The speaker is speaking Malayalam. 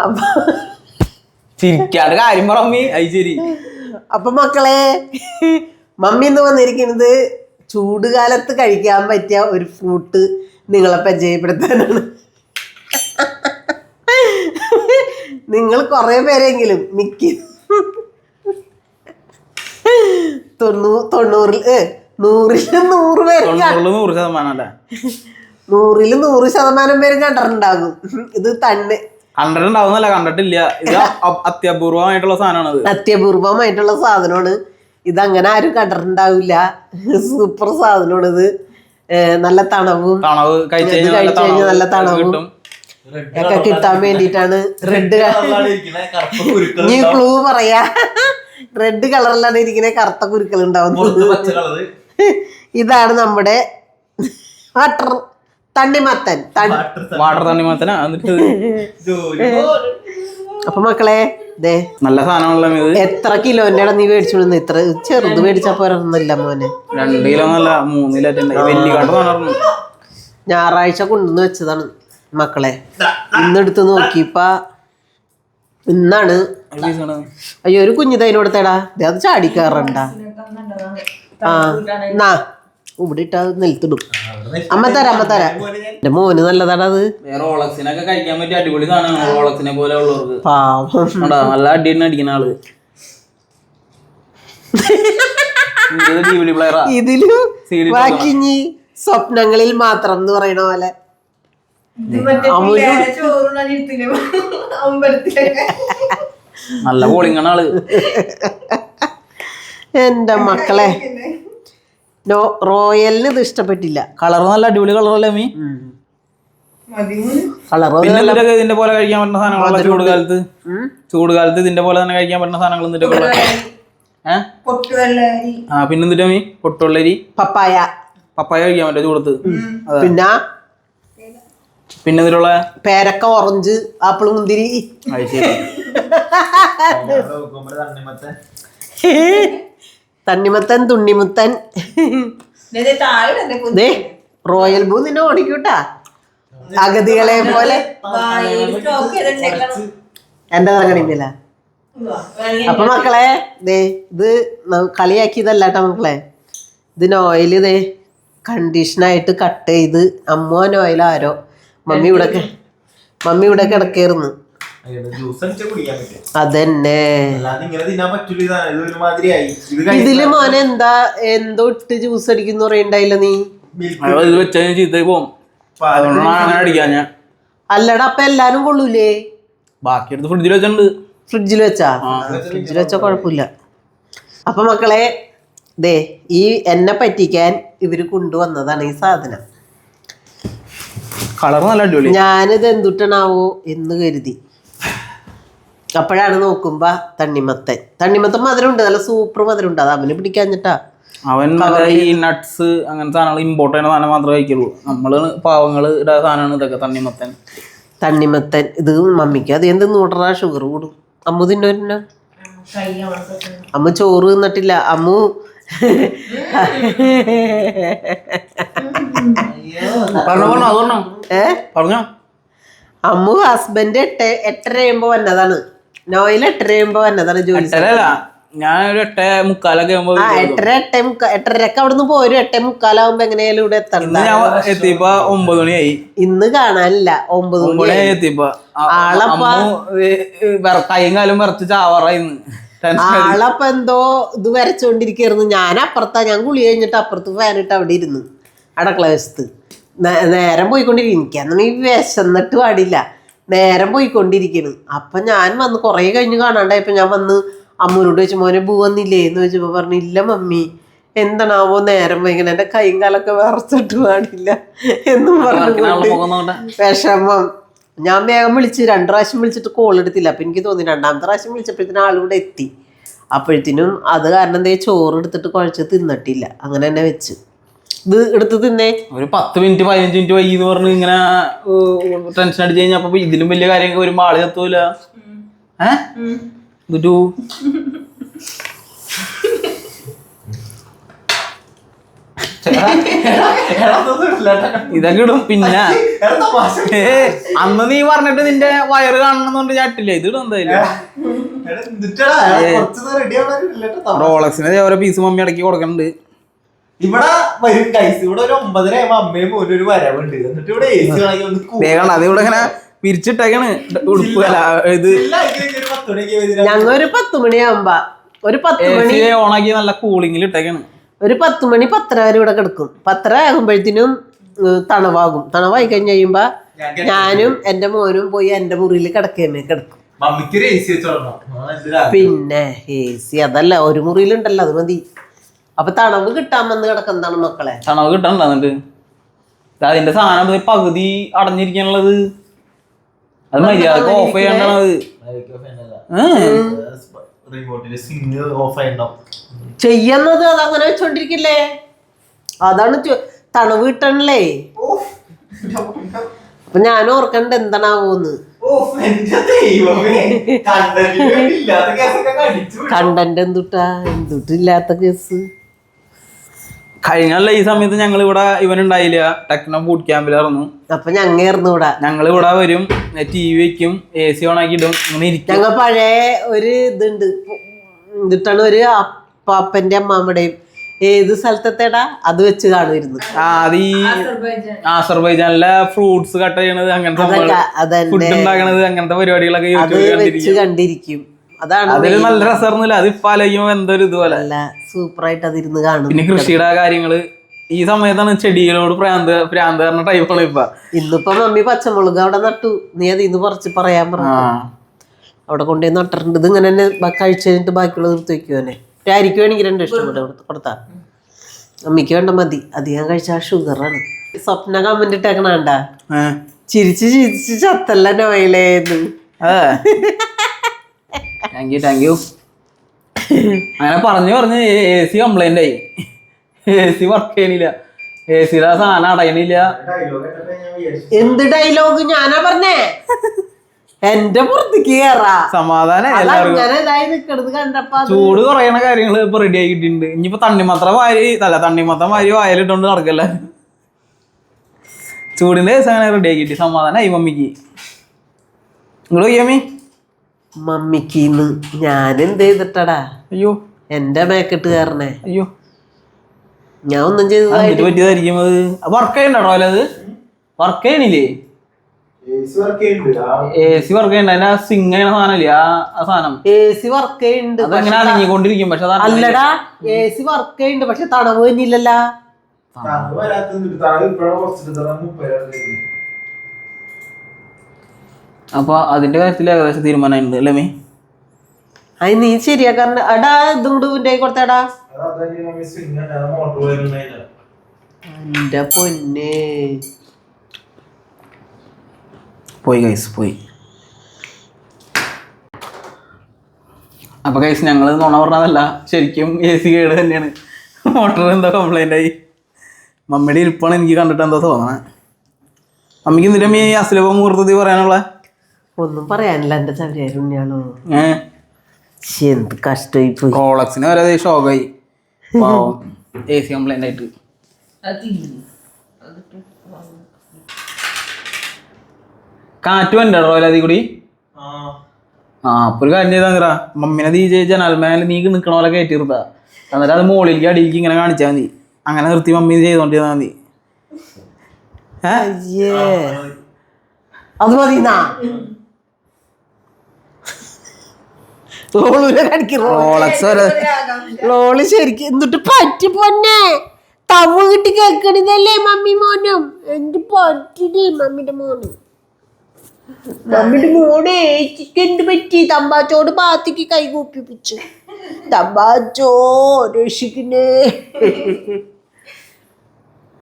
അപ്പൊ ചിരിക്കാണ്ട് കാര്യം പറ മമ്മി. അത് ശരി. അപ്പൊ മക്കളെ, മമ്മി ഇന്ന് വന്നിരിക്കുന്നത് ചൂടുകാലത്ത് കഴിക്കാൻ പറ്റിയ ഒരു ഫ്രൂട്ട് നിങ്ങളെ പരിചയപ്പെടുത്താനാണ്. നിങ്ങൾ കുറെ പേരെങ്കിലും മിക്ക 100 പേര് 100% പേര് കണ്ടിട്ടുണ്ടാകും. ഇത് തന്നെ കണ്ടിട്ടുണ്ടാവുന്നല്ല, കണ്ടിട്ടില്ല. ഇത് അത്യപൂർവമായിട്ടുള്ള സാധനമാണ്. അത്യപൂർവമായിട്ടുള്ള സാധനമാണ് ഇതങ്ങനെ ആരും കണ്ടിട്ടുണ്ടാവില്ല. സൂപ്പർ സാധനമാണ് ഇത്. നല്ല തണവും കഴിച്ചു കഴിഞ്ഞാൽ നല്ല തണവും ഒക്കെ കിട്ടാൻ വേണ്ടിട്ടാണ്. റെഡ് നീ ക്ലൂ പറയാ, റെഡ് കളറിലാണ് ഇരിക്കുന്ന, കറുത്ത കുരുക്കൾ ഉണ്ടാവുന്നത്. ഇതാണ് നമ്മുടെ വാട്ടർ തണ്ണിമത്തൻ. വാട്ടർ തണ്ണിമത്തനാ. അപ്പൊ മക്കളെ, നല്ല സാധനമാണല്ലോ. എത്ര കിലോന്റെ നീ മേടിച്ചോണ്ട്? ഇത്ര ചെറുത് മേടിച്ചാ പോരൊന്നുമില്ല മോനെ. 2 കിലോ എന്നല്ല 3 കിലോ വലിയ കട. ഞായറാഴ്ച കൊണ്ടുവന്ന് വെച്ചതാണ് മക്കളെ. ഇന്നെടുത്ത് നോക്കിയപ്പ ഇന്നാണ്. അയ്യോ, ഒരു കുഞ്ഞിതൈനോടത്തേടാ, അത് ചാടിക്കാറണ്ട. ആ ഇവിടെ ഇട്ടാ നിലത്തിടും. അമ്മ തരാം. എന്റെ മോന് നല്ലതാണ് അത്. റോളക്സിനൊക്കെ കഴിക്കാൻ പറ്റിയ അടിപൊളി സാധനമാണ്. റോളക്സിനെ പോലെ ഉള്ളവർക്ക് പാവം നല്ല അടി അടിക്കുന്ന ആള്. ഇതിലും ബാക്കി സ്വപ്നങ്ങളിൽ മാത്രം എന്ന് പറയണ പോലെ. നല്ല പോളിങ്ങാണ് ആള്. എന്റെ മക്കളെ, റോയലിന് ഇത് ഇഷ്ടപ്പെട്ടില്ല. കളർ നല്ല അടിപൊളി കളറല്ലേ മീ? ഇതിന്റെ പോലെ കഴിക്കാൻ പറ്റുന്ന സാധനങ്ങളല്ല ചൂടുകാലത്ത് ഇതിന്റെ പോലെ തന്നെ കഴിക്കാൻ പറ്റുന്ന സാധനങ്ങൾ പിന്നെന്തിട്ടാ മീ? പൊട്ടുള്ളരി, പപ്പായ കഴിക്കാൻ പറ്റും ചൂടത്ത്. പിന്നെ ഇതിലുള്ള പേരക്ക, ഓറഞ്ച്, ആപ്പിൾ, മുന്തിരി. തണ്ണിമത്തൻ, തുണ്ണിമുത്തൻ. റോയൽ ബൂ നിന്നെ ഓടിക്കൂട്ടാ, അഗതികളെ പോലെ. എന്റെ തറങ്ങണില്ല. അപ്പൊ മക്കളെ, ഇത് കളിയാക്കിയതല്ലാട്ടോ മക്കളെ. ഇതിന് ഓയില് കണ്ടീഷനായിട്ട് കട്ട് ചെയ്ത് അമ്മോൻ ഓയിൽ ആരോ മമ്മി ഇവിടെ കിടക്കായിരുന്നു. അതന്നെ. ഇതില് മോനെ എന്തോ ഇട്ട് ജ്യൂസ് അടിക്കുന്ന പറയണ്ടായില്ല നീ? അല്ലടാ, അപ്പൊ എല്ലാരും കൊള്ളൂലേ? ബാക്കി എടുത്ത് ഫ്രിഡ്ജിൽ വെച്ചിട്ടുണ്ട്. ഫ്രിഡ്ജിൽ വെച്ചാ കുഴപ്പമില്ല. അപ്പൊ മക്കളെ, ഈ എന്നെ പറ്റിക്കാൻ ഇവര് കൊണ്ടുവന്നതാണ് ഈ സാധനം. കളർ നല്ല അടിപൊളി. ഞാനിത് എന്തുട്ടണാവോ എന്ന് കരുതി. അപ്പോഴാണ് നോക്കുമ്പോ തണ്ണിമത്തൻ മധുരമുണ്ട്, നല്ല സൂപ്പർ മധുരമുണ്ട്. അത് അവന് പിടിക്കാഞ്ഞിട്ടാ. അവൻ ഈ നട്ട്സ് അങ്ങനത്തെ സാധനങ്ങൾ ഇമ്പോർട്ട് ചെയ്യുന്ന സാധനം മാത്രമേ കഴിക്കുള്ളൂ. നമ്മള് പാവങ്ങള് സാധനമാണ് ഇതൊക്കെ. തണ്ണിമത്തൻ ഇത് മമ്മിക്ക് അത് എന്ത് നൂടറാ, ഷുഗർ കൂടും. അമ്മു തിന്നോ? അമ്മ ചോറ് തിന്നിട്ടില്ല. അമ്മു അമ്മു ഹസ്ബൻഡ് 8:30 വന്നതാണ്. നോയിൽ 8:30 വന്നതാണ് ജോലി. ഞാനൊരു 8:45 8:30 അവിടുന്ന് പോരും. 8:45 എങ്ങനെയാലും ഇവിടെ എത്തണം. എത്തിയപ്പോ 9 മണിയായി. ഇന്ന് കാണാനില്ല. 9 മണിയായി എത്തിയപ്പോ കൈയും കാലും വരച്ച് ചാവറായിന്ന്. ആളപ്പ എന്തോ ഇത് വരച്ചോണ്ടിരിക്കായിരുന്നു. ഞാൻ കുളി കഴിഞ്ഞിട്ട് അപ്പുറത്ത് ഫാനിട്ട് അവിടെ ഇരുന്ന് അടക്കള വശത്ത് നേരം പോയിക്കൊണ്ടിരിക്കും. എനിക്കന്ന് ഈ വിശന്നിട്ട് പാടില്ല, നേരം പോയിക്കൊണ്ടിരിക്കുന്നു. അപ്പൊ ഞാൻ വന്ന് കുറെ കഴിഞ്ഞ് കാണാണ്ടായപ്പോ ഞാൻ വന്ന് അമ്മൂരോട് ചോദിച്ചു, മോനെ ബൂ വന്നില്ലേ എന്ന് ചോദിച്ചപ്പോ പറഞ്ഞു, ഇല്ല മമ്മി, എന്താണാവോ നേരം വൈകണ, എന്റെ കൈയും കാലൊക്കെ വിറച്ചിട്ട് പാടില്ല എന്നും പറഞ്ഞു വിഷമം. ഞാൻ വേഗം വിളിച്ച് 2 പ്രാവശ്യം വിളിച്ചിട്ട് കോൾ എടുത്തില്ല. അപ്പൊ എനിക്ക് തോന്നി 2ാമത്തെ പ്രാവശ്യം വിളിച്ചപ്പോഴത്തേനും ആളിവിടെ എത്തി. അപ്പോഴത്തേനും അത് കാരണം ചോറ് എടുത്തിട്ട് കുഴച്ച് തിന്നിട്ടില്ല. അങ്ങനെ തന്നെ വെച്ച് ഇത് എടുത്ത് തിന്നേ. ഒരു 10 മിനിറ്റ് 15 മിനിറ്റ് വൈകി എന്ന് പറഞ്ഞ് ഇങ്ങനെ ടെൻഷൻ അടിച്ച് കഴിഞ്ഞപ്പോ ഇതിലും വലിയ കാര്യമൊക്കെ വരുമ്പോ ആള് എത്തൂല. ഇതൊക്കെ ഇടും. പിന്നെ അന്ന് നീ പറഞ്ഞിട്ട് നിന്റെ വയറ് കാണണമെന്നുണ്ട് ഞാൻ ഇട്ടില്ല. ഇത് ഇടും എന്തായാലും. റോളക്സിന് ഓരോ പീസ് മമ്മി ഇടയ്ക്ക് കൊടുക്കണുണ്ട്. ഇവിടെ വരും ഗൈസ്. ഇവിടെ ഒരു 9:30 ആകുമ്പോ അമ്മയും പോലും ഒരു വരവുണ്ട്. എന്നിട്ട് ഇവിടെ അത് ഇവിടെ ഇങ്ങനെ പിരിച്ചിട്ടേക്കാണ് ഉടുപ്പ്. അല്ല ഇത് ഞങ്ങൾ ഒരു 10 മണിയാകുമ്പോ ഒരു 10 മണി ഓണാക്കി നല്ല കൂളിങ്ങിൽ ഇട്ടേക്കാണ്. ഒരു 10 മണി 10:30 വരെ ഇവിടെ കിടക്കും. 10:30 ആകുമ്പോഴത്തേനും തണവാകും. തണവായി കഴിഞ്ഞ് കഴിയുമ്പോ ഞാനും എന്റെ മോനും പോയി എന്റെ മുറിയിൽ കിടക്കും. പിന്നെ AC അതല്ല, ഒരു മുറിയിലുണ്ടല്ലോ, അത് മതി. അപ്പൊ തണവ് കിട്ടാൻ വന്ന് കിടക്കുന്നതാണ് മക്കളെ. തണവ് കിട്ടണ്ട. എന്നിട്ട് അതിന്റെ സാധനം പകുതി അടഞ്ഞിരിക്കാനുള്ളത് അത് മര്യാദക്ക് ഓഫ് ചെയ്യണ്ടത്. ചെയ്യുന്നത് അതങ്ങനെ വെച്ചോണ്ടിരിക്കില്ലേ? അതാണ് തണവ് കിട്ടണല്ലേ. അപ്പൊ ഞാൻ ഓർക്കണ്ട എന്താണാവോന്ന്. Content എന്തുട്ടില്ലാത്ത case. കഴിഞ്ഞല്ല ഈ സമയത്ത് ഞങ്ങൾ ഇവിടെ ഇവനുണ്ടായില്ല, ടെക്നോ ബൂട്ട് ക്യാമ്പിലായിരുന്നു. അപ്പൊ ഞങ്ങായിരുന്നു ഇവിടെ. ഞങ്ങൾ ഇവിടെ വരും, TV വെക്കും, AC ഓൺ ആക്കി ഇടും, ഇങ്ങനെ ഇരിക്കും. ഞങ്ങൾ പഴയ ഒരു ഇതുണ്ട്, ഇതിട്ടാണ് ഒരു അപ്പാപ്പന്റെ അമ്മാമ്മയുടെയും ഏത് സ്ഥലത്തെടാ അത് വെച്ച് കാണുമായിരുന്നു. അത് ഈ ആസർബൈജാനിലെ ഫ്രൂട്ട്സ് കട്ട് ചെയ്യണത്, അങ്ങനത്തെ ഫുഡ് ഉണ്ടാക്കണത്, അങ്ങനത്തെ പരിപാടികളൊക്കെ കണ്ടിരിക്കും. അതാണ് അതിൽ നല്ല രസമായിരുന്നില്ല. അത് ഇപ്പൊ ആലോചിക്കുമ്പോ എന്തൊരു ഇതുപോലെ സൂപ്പറായിട്ട് അതിരുന്ന് കാണും. പിന്നെ കൃഷിയുടെ കാര്യങ്ങള് ഈ സമയത്താണ് ചെടികളോട് ഭ്രാന്ത് പറഞ്ഞ ടൈപ്പാണ് ഇപ്പൊ. ഇന്നിപ്പോ മമ്മി പച്ചമുളക് അവിടെ നട്ടു. നീ അതിന്ന് പറിച്ച് പറയാൻ പറഞ്ഞു. അവിടെ കൊണ്ടുപോയി നട്ടിട്ടുണ്ട്. ഇത് ഇങ്ങനെ തന്നെ കഴിച്ചു കഴിഞ്ഞിട്ട് ബാക്കിയുള്ളത് നിർത്തി വെക്കുവനെ. ആയിരിക്കും വേണമെങ്കിൽ 2 ഇഷ്ടം കൂടെ കൊടുത്താ. അമ്മയ്ക്ക് വേണ്ട മതി. അധികം കഴിച്ചാൽ ഷുഗറാണ്. സ്വപ്ന കമന്റ് ഇട്ടേക്കണണ്ട ചിരിച്ച് ചിരിച്ച് ചത്തല്ല നോയിലേന്ന്. Thank you. അങ്ങനെ പറഞ്ഞ് AC കംപ്ലൈന്റ് ആയി. AC വർക്ക് ചെയ്യണില്ല, ACയുടെ സാധനം അടയണില്ല. എന്ത് ഡയലോഗ് ഞാനാ പറഞ്ഞേ? എന്റെ പുറത്തേക്ക് കേറാ സമാധാനം. ചൂട് കുറയണ കാര്യങ്ങള് ഇപ്പൊ റെഡി ആക്കിയിട്ടുണ്ട്. ഇനിയിപ്പോ തണ്ണിമത്തം വാരി വായലിട്ടോണ്ട് നടക്കല്ല. ചൂടിന്റെ ദിവസം അങ്ങനെ റെഡി ആക്കിയിട്ട് സമാധാനായി മമ്മിക്ക്. നിങ്ങള് പോയമ്മി? മമ്മിക്ക് ഞാൻ എന്ത് ചെയ്തിട്ടടാ? അയ്യോ, എന്റെ മേക്കിട്ട് കയറണേ. അയ്യോ, ഞാൻ ഒന്നും ചെയ്തത് പറ്റിയതായിരിക്കും. അത് വർക്ക് ചെയ്യണ്ടോ? അത് വർക്ക് ചെയ്യണില്ലേ? AC വർക്ക് ചെയ്യണ്ട. അതിന്റെ സിങ് ചെയ്യണ സാധനല്ലേ ആ സാധനം? AC വർക്ക് ചെയ്യുന്നുണ്ട്. അതങ്ങനെ അനങ്ങിക്കൊണ്ടിരിക്കും. പക്ഷെ അല്ലടാ, AC വർക്ക് ചെയ്യുന്നുണ്ട്, പക്ഷെ തണവ് തന്നെയില്ലല്ലോ. അപ്പൊ അതിന്റെ കാര്യത്തിൽ ഏകദേശം തീരുമാനമുണ്ട് അല്ലേ മീ? അത് നീ ശരിയാക്കാറുണ്ട്. അടാ ഇതും കൂടെ ഉണ്ടായി കൊടുത്തേടാ. എന്റെ പൊന്നെ പോയി ഗൈസ്, പോയി. അപ്പൊ ഗൈസ് ഞങ്ങൾ നുണ പറഞ്ഞതല്ല, ശരിക്കും AC കേട് തന്നെയാണ്. മോട്ടർ എന്തോ കംപ്ലൈന്റ് ആയി. മമ്മിയുടെ ഇരിപ്പാണ് എനിക്ക് കണ്ടിട്ട് എന്താ തോന്നണേ. മമ്മിക്ക് എന്നിട്ട് മീ അസ്ലഭ മുഹൂർത്തത്തിൽ പറയാനുള്ള ഒന്നും പറയാനില്ല. എന്റെ ചവരിയാണോ എന്ത് കഷ്ടമായി പോയി. റോളക്സിന് വരെ ഷോക്കായി. AC കംപ്ലൈന്റ് ആയിട്ട്. കാറ്റ് വണ്ടോ അതിൽ കൂടി? അപ്പൊ ഒരു കാര്യം ചെയ്താ മമ്മിനെ നീ ജനാൽമേലെ നീ നിക്കണ പോലെ കയറ്റി നിർത്താ. എന്നിട്ട് അത് മുകളിലേക്ക് അടിയിലേക്ക് ഇങ്ങനെ കാണിച്ചാൽ മതി. അങ്ങനെ നിർത്തി മമ്മി ചെയ്തോണ്ടിരുന്നാ മതി. അത് മതി. റോള് ശരിക്കും എന്നിട്ട് പറ്റി പൊന്നെ തവ് കിട്ടി കേൾക്കണിതല്ലേ മമ്മി മോനും. എന്റെ പറ്റില്ലേ മമ്മിന്റെ മോനും. മമ്മിന്റെ മോനെ എന്ത് പറ്റി? തമ്പാച്ചോട് പാത്തിക്ക് കൈ കൂപ്പിപ്പിച്ചു. തമ്പാച്ചോ രക്ഷിക്കുന്നേ.